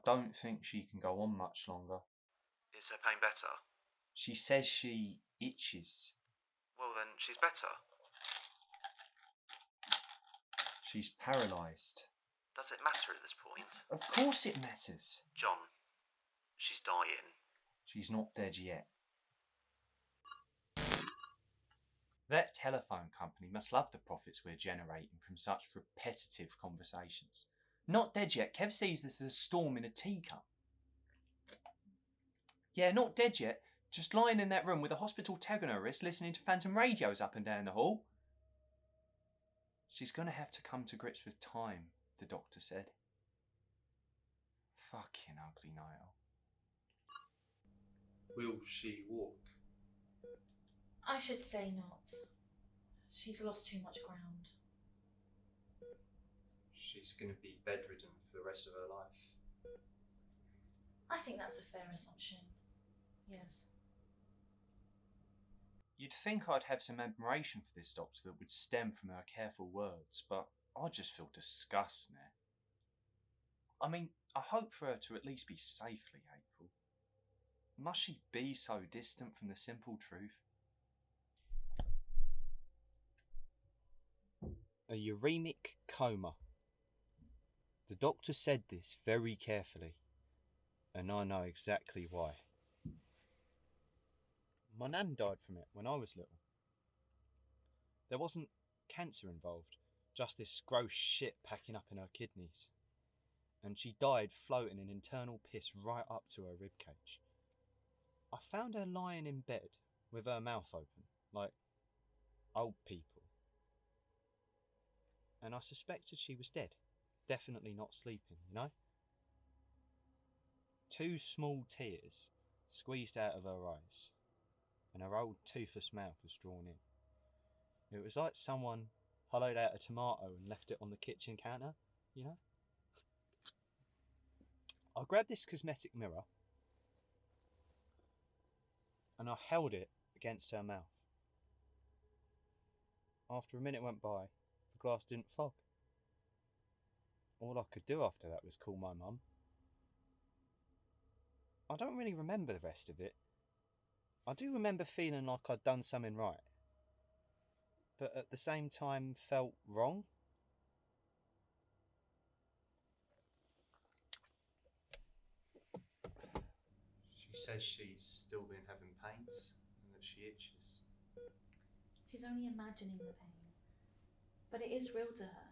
don't think she can go on much longer. Is her pain better? She says she itches. Well then, she's better. She's paralysed. Does it matter at this point? Of course it matters. John, she's dying. She's not dead yet. That telephone company must love the profits we're generating from such repetitive conversations. Not dead yet. Kev sees this as a storm in a teacup. Yeah, not dead yet. Just lying in that room with a hospital tag on her wrist, listening to phantom radios up and down the hall. She's going to have to come to grips with time, the doctor said. Fucking ugly Niall. Will she walk? I should say not. She's lost too much ground. She's going to be bedridden for the rest of her life. I think that's a fair assumption. Yes. You'd think I'd have some admiration for this doctor that would stem from her careful words, but I just feel disgust now. I mean, I hope for her to at least be safely hateful. Must she be so distant from the simple truth? A uremic coma. The doctor said this very carefully, and I know exactly why. My nan died from it when I was little. There wasn't cancer involved, just this gross shit packing up in her kidneys. And she died floating in internal piss right up to her ribcage. I found her lying in bed with her mouth open, like old people. And I suspected she was dead, definitely not sleeping, you know? 2 small tears squeezed out of her eyes, and her old toothless mouth was drawn in. It was like someone hollowed out a tomato and left it on the kitchen counter, you know? I grabbed this cosmetic mirror and I held it against her mouth. After a minute went by, the glass didn't fog. All I could do after that was call my mum. I don't really remember the rest of it. I do remember feeling like I'd done something right, but at the same time felt wrong. She says she's still been having pains and that she itches. She's only imagining the pain. But it is real to her.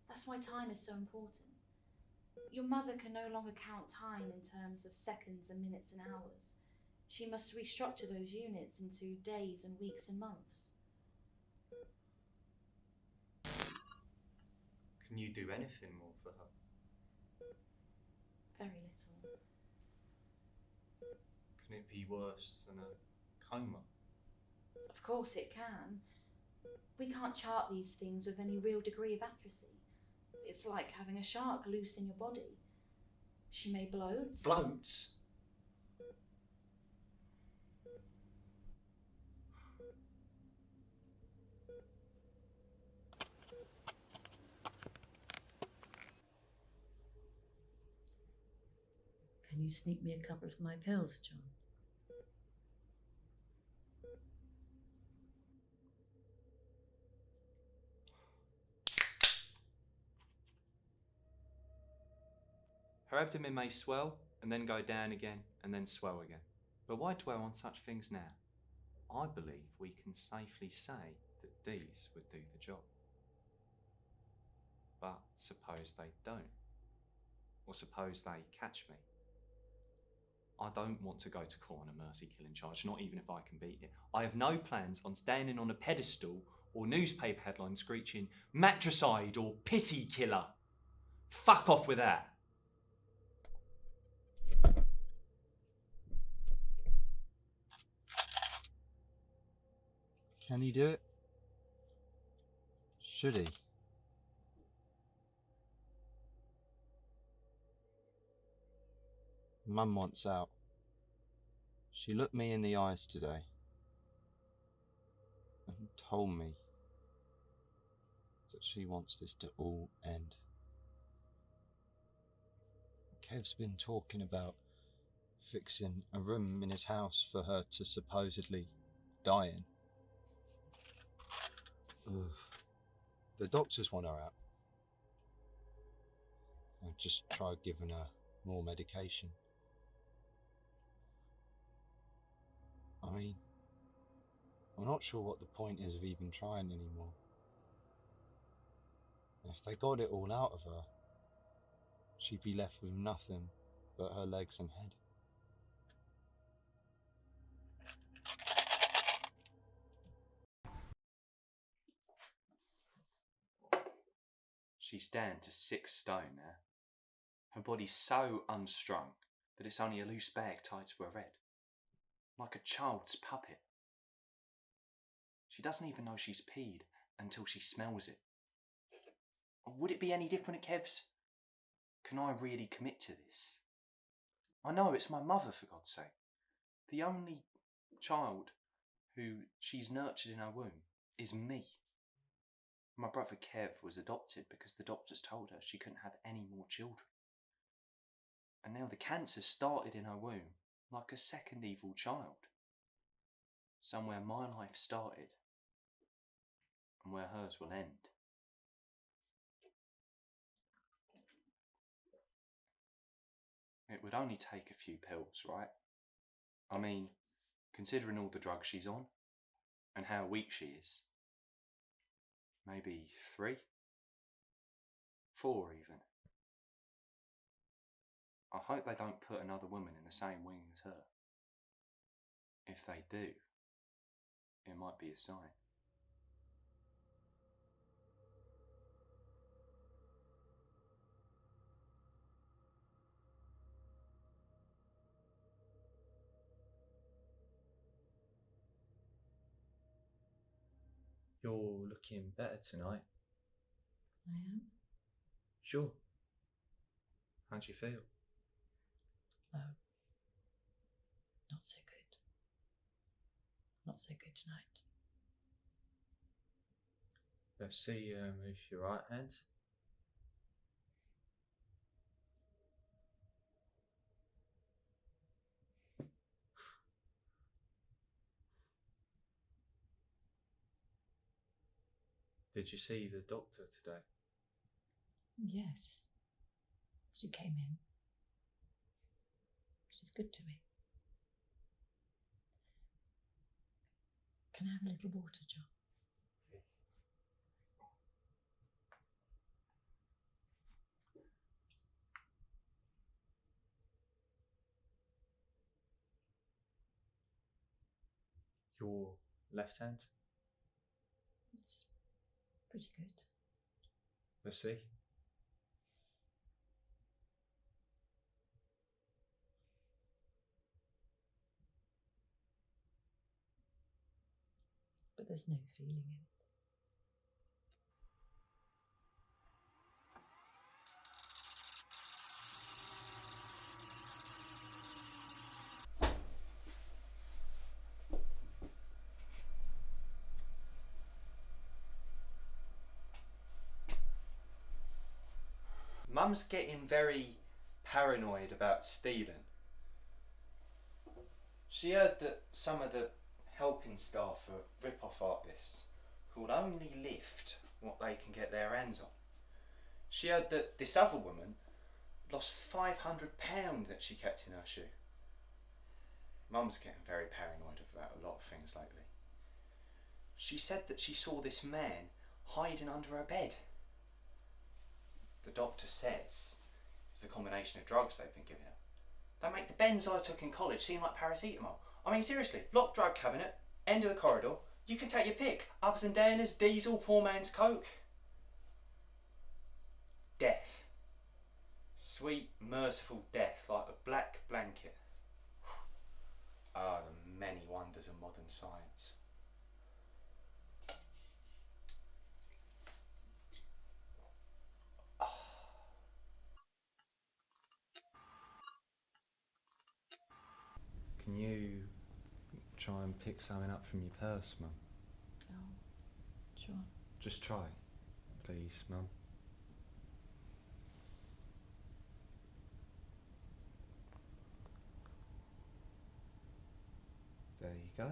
That's why time is so important. Your mother can no longer count time in terms of seconds and minutes and hours. She must restructure those units into days and weeks and months. Can you do anything more for her? Very little. Can it be worse than a coma? Of course it can. We can't chart these things with any real degree of accuracy. It's like having a shark loose in your body. She may bloat. Bloat? Can you sneak me a couple of my pills, John? Her abdomen may swell and then go down again and then swell again. But why dwell on such things now? I believe we can safely say that these would do the job. But suppose they don't. Or suppose they catch me. I don't want to go to court on a mercy killing charge, not even if I can beat it. I have no plans on standing on a pedestal or newspaper headlines screeching matricide or pity killer. Fuck off with that. Can he do it? Should he? Mum wants out. She looked me in the eyes today and told me that she wants this to all end. Kev's been talking about fixing a room in his house for her to supposedly die in. Ugh. The doctors want her out. I've just tried giving her more medication. I mean, I'm not sure what the point is of even trying anymore. If they got it all out of her, she'd be left with nothing but her legs and head. She's down to 6 stone now. Her body's so unstrung that it's only a loose bag tied to her head, like a child's puppet. She doesn't even know she's peed until she smells it. Would it be any different at Kev's? Can I really commit to this? I know it's my mother, for God's sake. The only child who she's nurtured in her womb is me. My brother Kev was adopted because the doctors told her she couldn't have any more children. And now the cancer started in her womb like a second evil child. Somewhere my life started and where hers will end. It would only take a few pills, right? I mean, considering all the drugs she's on and how weak she is. Maybe 3? 4 even. I hope they don't put another woman in the same wing as her. If they do, it might be a sign. You're looking better tonight. I am? Sure. How do you feel? Oh, not so good. Not so good tonight. Let's see, move your right hand. Did you see the doctor today? Yes. She came in. She's good to me. Can I have a little water, John? Your left hand? It's pretty good. Let's see. But there's no feeling in it. Mum's getting very paranoid about stealing. She heard that some of the helping staff are rip-off artists who will only lift what they can get their hands on. She heard that this other woman lost £500 that she kept in her shoe. Mum's getting very paranoid about a lot of things lately. She said that she saw this man hiding under her bed. The doctor says it's the combination of drugs they've been giving her. They make the Bens I took in college seem like paracetamol. I mean, seriously, locked drug cabinet, end of the corridor, you can take your pick. Ups and downers, diesel, poor man's coke. Death. Sweet, merciful death, like a black blanket. Ah, the many wonders of modern science. Can you try and pick something up from your purse, Mum? Oh, sure. Just try, please, Mum. There you go.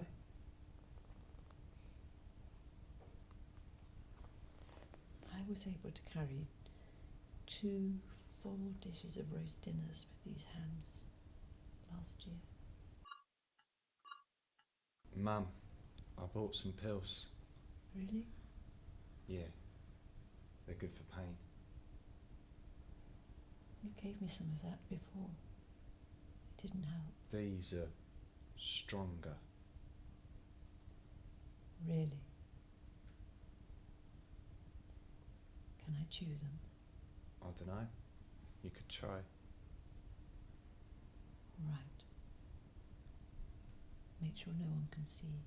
I was able to carry 2 full dishes of roast dinners with these hands last year. Mum, I bought some pills. Really? Yeah, they're good for pain. You gave me some of that before. It didn't help. These are stronger. Really? Can I chew them? I don't know. You could try. All right. Make sure no one can see.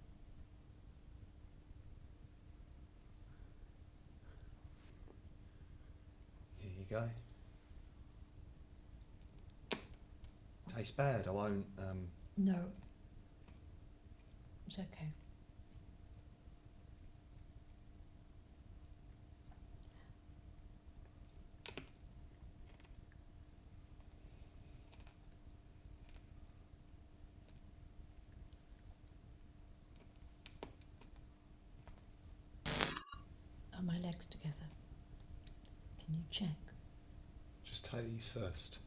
Here you go. Tastes bad. I won't. No. It's okay. Are my legs together? Can you check? Just take these first.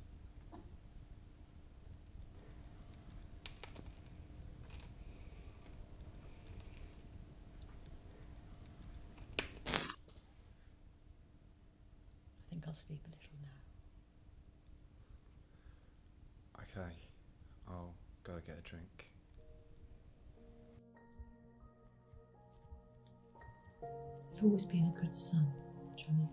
I think I'll sleep a little now. Okay, I'll go get a drink. You've always been a good son, Johnny.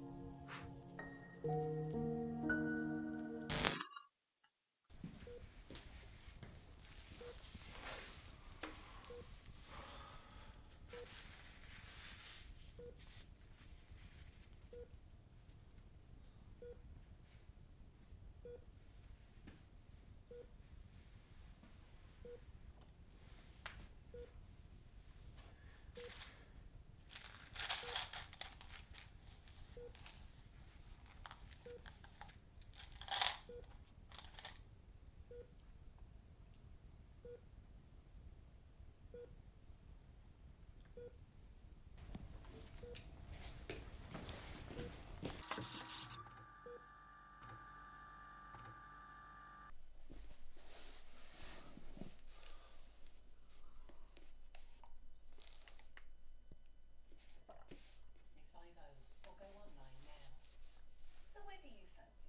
Or go online now. So where do you fancy